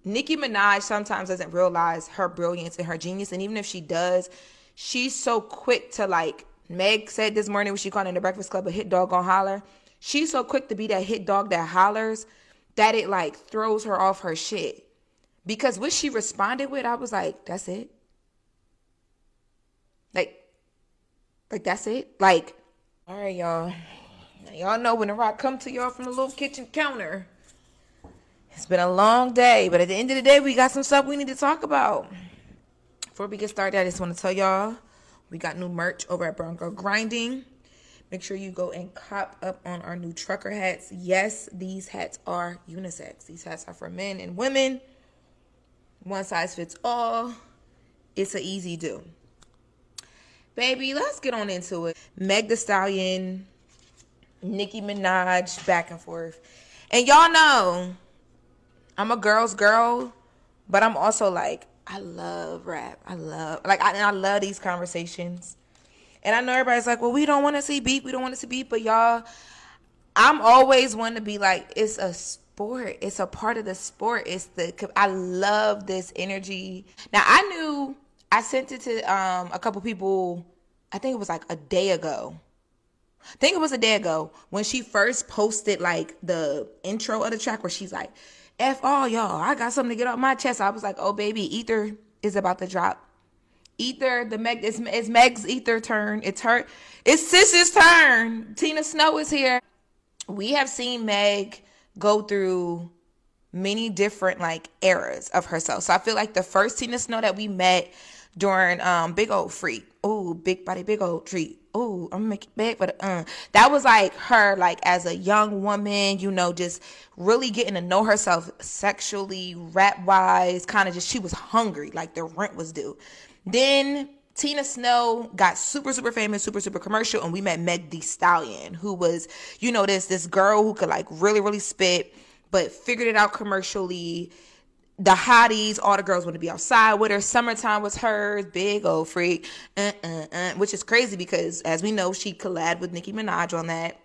Nicki Minaj sometimes doesn't realize her brilliance and her genius. And even if she does, she's so quick to, like Meg said this morning when she called in the Breakfast Club, a hit dog gonna holler. She's so quick to be that hit dog that hollers that it like throws her off her shit. Because what she responded with, I was like, that's it? Like that's it? Like, all right, y'all. Y'all know when the rock come to y'all from the little kitchen counter. It's been a long day, but at the end of the day, we got some stuff we need to talk about. Before we get started, I just want to tell y'all, we got new merch over at Brown Girl Grinding. Make sure you go and cop up on our new trucker hats. Yes, these hats are unisex. These hats are for men and women. One size fits all. It's an easy do. Baby, let's get on into it. Meg Thee Stallion, Nicki Minaj, back and forth. And y'all know, I'm a girl's girl, but I'm also like, I love rap. I love these conversations. And I know everybody's like, well, we don't want to see beef. We don't want to see beef. But y'all, I'm always one to be like, it's a sport. It's a part of the sport. I love this energy. Now, I sent it to a couple people, I think it was like a day ago. When she first posted like the intro of the track where she's like, F all y'all, I got something to get off my chest. I was like, oh baby, Ether is about to drop. Ether, it's Meg's Ether turn. It's Sis's turn. Tina Snow is here. We have seen Meg go through many different like eras of herself. So I feel like the first Tina Snow that we met during Big Old Freak. Oh, big body, big old treat. Oh, I'm gonna make it big, but that was like her, like as a young woman, you know, just really getting to know herself sexually, rap wise, kind of just, she was hungry, like the rent was due. Then Tina Snow got super, super famous, super, super commercial, and we met Meg Thee Stallion, who was, you know, this girl who could like really, really spit, but figured it out commercially. The hotties, all the girls want to be outside with her. Summertime was hers. Big Old Freak, which is crazy because, as we know, she collabed with Nicki Minaj on that.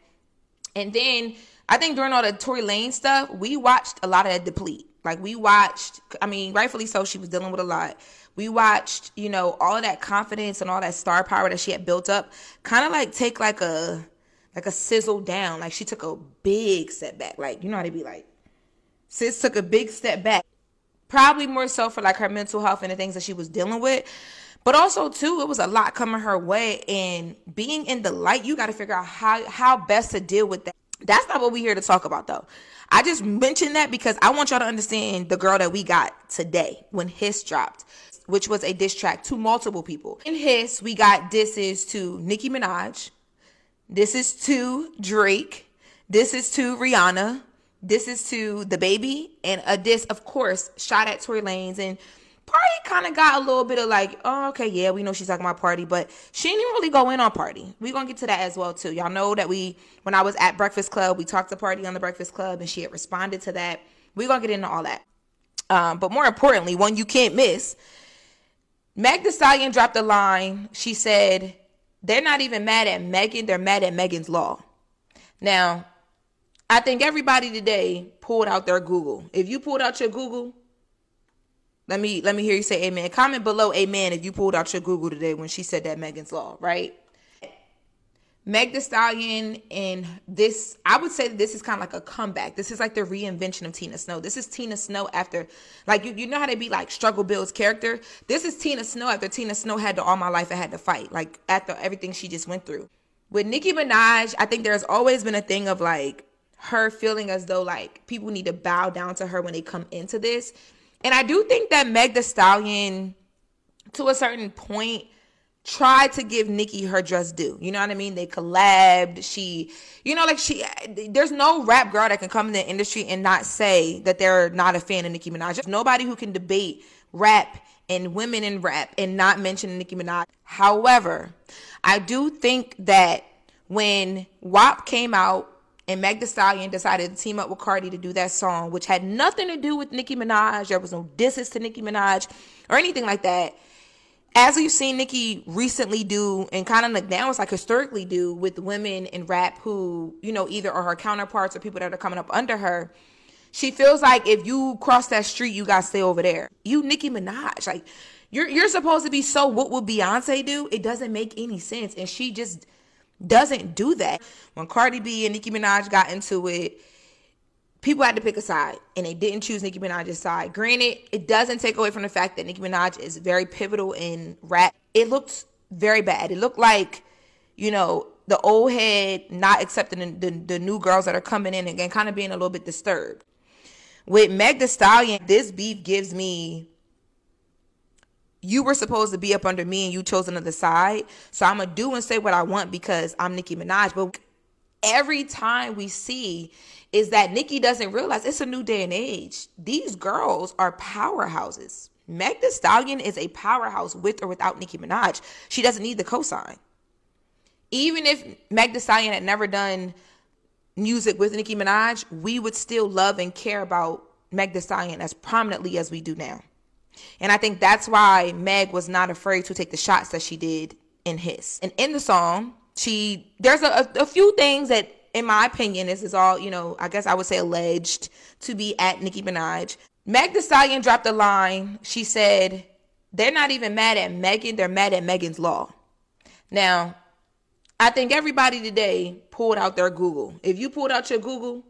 And then I think during all the Tory Lanez stuff, we watched a lot of that deplete. Like we watched, I mean, rightfully so, she was dealing with a lot. We watched, you know, all of that confidence and all that star power that she had built up, kind of like take like a sizzle down. Like she took a big step back. Like, you know how they be like, sis took a big step back. Probably more so for like her mental health and the things that she was dealing with. But also too, it was a lot coming her way. And being in the light, you got to figure out how best to deal with that. That's not what we're here to talk about though. I just mentioned that because I want y'all to understand the girl that we got today when Hiss dropped, which was a diss track to multiple people. In Hiss, we got disses to Nicki Minaj. This is to Drake. This is to Rihanna. This is to the baby, and a diss, of course, shot at Tory Lanez. And Party kind of got a little bit of like, oh, okay, yeah, we know she's talking about Party, but she didn't even really go in on Party. We're going to get to that as well, too. Y'all know that when I was at Breakfast Club, we talked to Party on the Breakfast Club, and she had responded to that. We're going to get into all that. But more importantly, one you can't miss, Meg Thee Stallion dropped a line. She said, they're not even mad at Megan, they're mad at Megan's Law. Now, I think everybody today pulled out their Google. If you pulled out your Google, let me hear you say amen. Comment below amen if you pulled out your Google today when she said that Megan's Law, right? Meg Thee Stallion, and this, I would say this is kind of like a comeback. This is like the reinvention of Tina Snow. This is Tina Snow after, like, you know how they be like struggle builds character? This is Tina Snow after Tina Snow had to All My Life I Had to Fight, like after everything she just went through. With Nicki Minaj, I think there's always been a thing of like, her feeling as though like people need to bow down to her when they come into this. And I do think that Meg Thee Stallion, to a certain point, tried to give Nicki her just due. You know what I mean? They collabed. She, you know, like there's no rap girl that can come in the industry and not say that they're not a fan of Nicki Minaj. There's nobody who can debate rap and women in rap and not mention Nicki Minaj. However, I do think that when WAP came out, and Meg Thee Stallion decided to team up with Cardi to do that song, which had nothing to do with Nicki Minaj. There was no disses to Nicki Minaj or anything like that. As we've seen Nicki recently do, and kind of like now it's like historically do with women in rap who, you know, either are her counterparts or people that are coming up under her, She feels like if you cross that street, you gotta stay over there. You Nicki Minaj, like you're supposed to be so what would Beyonce do? It doesn't make any sense, and she just doesn't do that. When Cardi B and Nicki Minaj got into it, people had to pick a side, and they didn't choose Nicki Minaj's side. Granted, it doesn't take away from the fact that Nicki Minaj is very pivotal in rap. It looked very bad. It looked like, you know, the old head not accepting the new girls that are coming in and kind of being a little bit disturbed. With Meg Thee Stallion, this beef gives me, you were supposed to be up under me and you chose another side. So I'm going to do and say what I want because I'm Nicki Minaj. But every time we see is that Nicki doesn't realize it's a new day and age. These girls are powerhouses. Meg Thee Stallion is a powerhouse with or without Nicki Minaj. She doesn't need the cosign. Even if Meg Thee Stallion had never done music with Nicki Minaj, we would still love and care about Meg Thee Stallion as prominently as we do now. And I think that's why Meg was not afraid to take the shots that she did in Hiss. And in the song, there's a few things that, in my opinion, this is all, you know, I guess I would say alleged to be at Nicki Minaj. Meg Thee Stallion dropped a line. She said, they're not even mad at Megan, they're mad at Megan's Law. Now, I think everybody today pulled out their Google. If you pulled out your Google,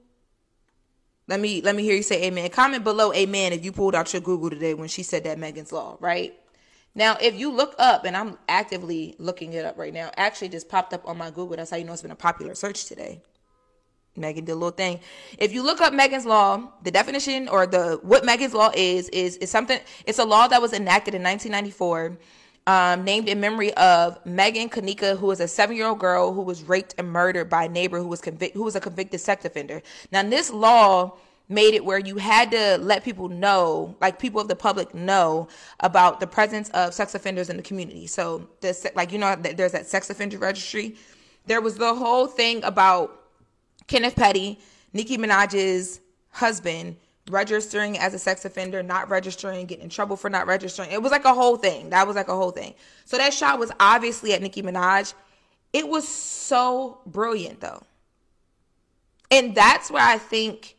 let me hear you say amen. Comment below amen if you pulled out your Google today when she said that Megan's Law, right? Now, if you look up, and I'm actively looking it up right now, actually just popped up on my Google. That's how you know it's been a popular search today. Megan did a little thing. If you look up Megan's Law, the definition or what Megan's Law is something, it's a law that was enacted in 1994, named in memory of Megan Kanika, who was a 7-year-old girl who was raped and murdered by a neighbor who was a convicted sex offender. Now, this law made it where you had to let people know, like people of the public know about the presence of sex offenders in the community. So, like, you know, there's that sex offender registry. There was the whole thing about Kenneth Petty, Nicki Minaj's husband, registering as a sex offender, not registering, getting in trouble for not registering. It was like a whole thing. That was like a whole thing. So that shot was obviously at Nicki Minaj. It was so brilliant, though. And that's why I think,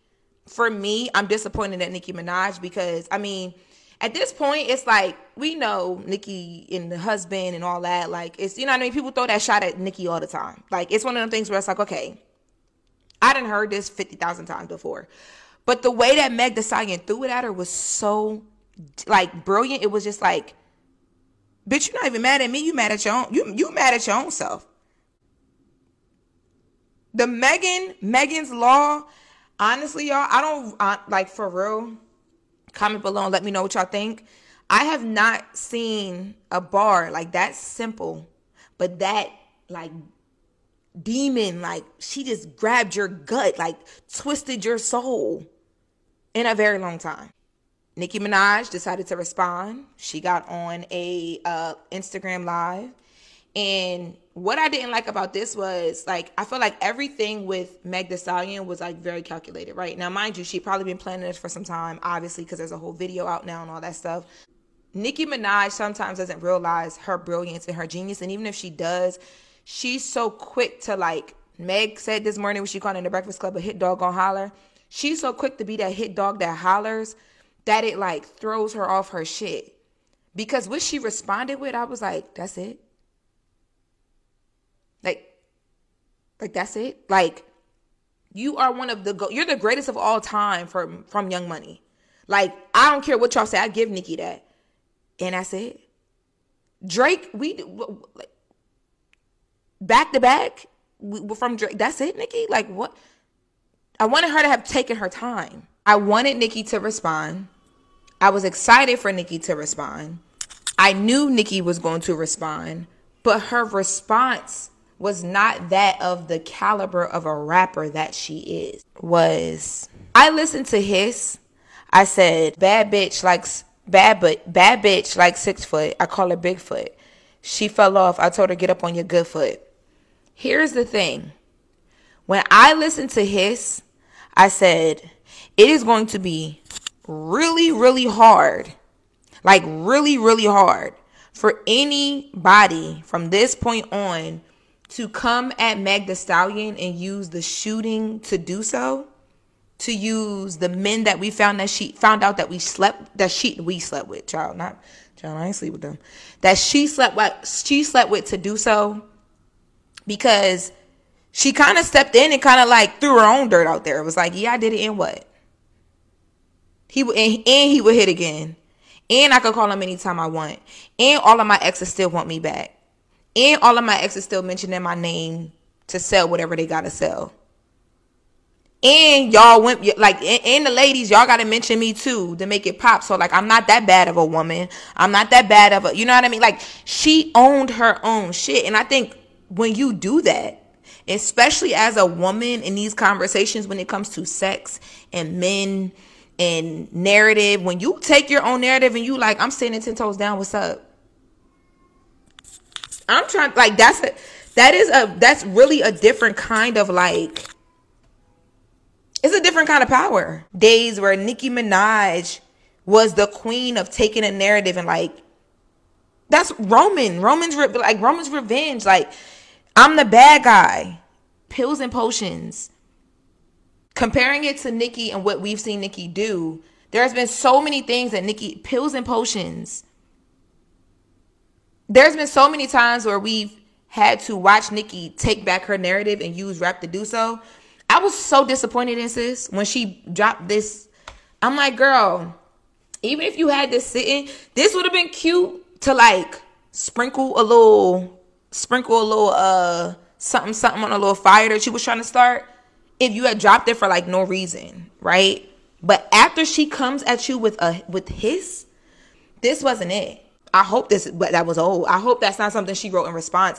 for me, I'm disappointed at Nicki Minaj because, I mean, at this point, it's like, we know Nicki and the husband and all that. Like, it's, you know what I mean? People throw that shot at Nicki all the time. Like, it's one of them things where it's like, okay, I done heard this 50,000 times before. But the way that Meg Thee Stallion threw it at her was so, like, brilliant. It was just like, bitch, you're not even mad at me. You mad at your own. You mad at your own self. The Megan's Law, honestly, y'all, I don't, like, for real, comment below and let me know what y'all think. I have not seen a bar, like, that simple, but that, like, demon, like, she just grabbed your gut, like, twisted your soul in a very long time. Nicki Minaj decided to respond. She got on a Instagram live, and what I didn't like about this was, like, I feel like everything with Meg Thee Stallion was, like, very calculated, right? Now, mind you, she'd probably been planning this for some time, obviously, because there's a whole video out now and all that stuff. Nicki Minaj sometimes doesn't realize her brilliance and her genius, and even if she does, she's so quick to, like, Meg said this morning when she called in the Breakfast Club, a hit dog gon' holler. She's so quick to be that hit dog that hollers that it, like, throws her off her shit. Because what she responded with, I was like, that's it? Like that's it? Like, you are one of you're the greatest of all time from Young Money. Like, I don't care what y'all say. I give Nicki that. And that's it. Drake, like, back to back from Drake. That's it, Nicki? Like, what? I wanted her to have taken her time. I wanted Nicki to respond. I was excited for Nicki to respond. I knew Nicki was going to respond, but her response was not that of the caliber of a rapper that she is. I listened to Hiss. I said, bad bitch likes 6 foot. I call her Bigfoot. She fell off. I told her, get up on your good foot. Here's the thing. When I listened to Hiss, I said, it is going to be really, really hard. Like, really, really hard for anybody from this point on to come at Meg Thee Stallion and use the shooting to do so. to use the men that we found out that we slept with, child. I ain't sleep with them. That she slept with to do so, because she kind of stepped in and kind of like threw her own dirt out there. It was like, yeah, I did it, and what? He would hit again. And I could call him anytime I want. And all of my exes still want me back. And all of my exes still mentioning my name to sell whatever they gotta sell. And y'all went, like, and the ladies, y'all gotta mention me too to make it pop. So like, I'm not that bad of a woman. I'm not that bad of a, you know what I mean? Like, she owned her own shit. And I think when you do that, especially as a woman in these conversations when it comes to sex and men and narrative, when you take your own narrative and you like, I'm standing 10 toes down, what's up? I'm trying, like, that's really a different kind of like, it's a different kind of power. Days where Nicki Minaj was the queen of taking a narrative and like, that's Roman's revenge. Like, I'm the bad guy. Pills and potions. Comparing it to Nicki and what we've seen Nicki do, there's been so many things that Nicki, pills and potions. There's been so many times where we've had to watch Nicki take back her narrative and use rap to do so. I was so disappointed in sis when she dropped this. I'm like, girl, even if you had this sitting, this would have been cute to like sprinkle a little something on a little fire that she was trying to start. If you had dropped it for like no reason, right? But after she comes at you with this wasn't it. I hope that was old. I hope that's not something she wrote in response.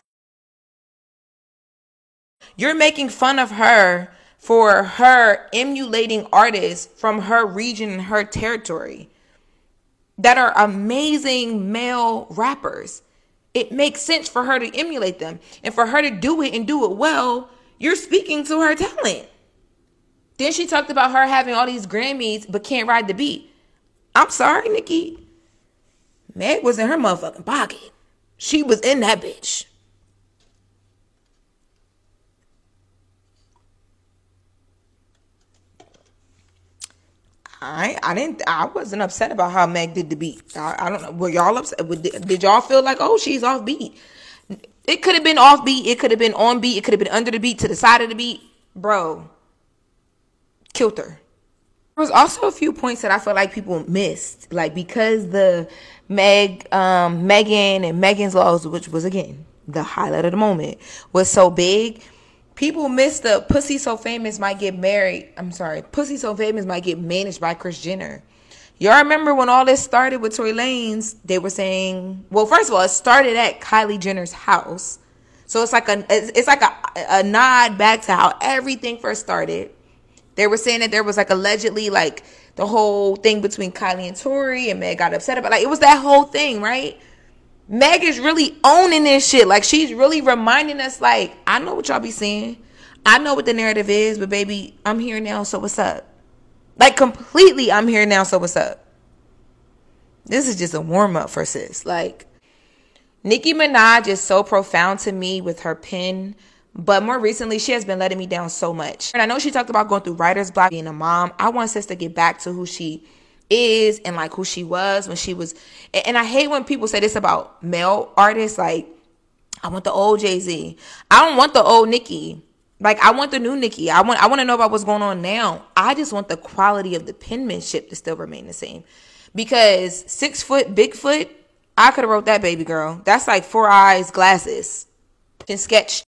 You're making fun of her for her emulating artists from her region and her territory that are amazing male rappers. It makes sense for her to emulate them. And for her to do it and do it well, you're speaking to her talent. Then she talked about her having all these Grammys but can't ride the beat. I'm sorry, Nicki. Meg was in her motherfucking pocket. She was in that bitch. I wasn't upset about how Meg did the beat. I don't know. Were y'all upset? Did y'all feel like, oh, she's off beat? It could have been off beat. It could have been on beat. It could have been under the beat, to the side of the beat. Bro, killed her. There was also a few points that I feel like people missed. Like, because the Megan and Megan's Laws, which was, again, the highlight of the moment, was so big, people missed the Pussy So Famous Might Get Married. I'm sorry. Pussy So Famous Might Get Managed by Kris Jenner. Y'all remember when all this started with Tory Lanez? They were saying, well, first of all, it started at Kylie Jenner's house. So it's like a nod back to how everything first started. They were saying that there was like allegedly like the whole thing between Kylie and Tory, and Meg got upset about, like, it was that whole thing, right? Meg is really owning this shit. Like, she's really reminding us, like, I know what y'all be saying. I know what the narrative is, but baby, I'm here now, so what's up? Like, completely, I'm here now, so what's up? This is just a warm-up for sis. Like, Nicki Minaj is so profound to me with her pen, but more recently, she has been letting me down so much. And I know she talked about going through writer's block, being a mom. I want sis to get back to who she is and like who she was when she was. And I hate when people say this about male artists. Like, I want the old Jay-Z. I don't want the old Nicki. Like, I want the new Nicki. I want to know about what's going on now. I just want the quality of the penmanship to still remain the same. Because 6 foot, Bigfoot, I could have wrote that, baby girl. That's like 4 eyes, glasses, and sketch.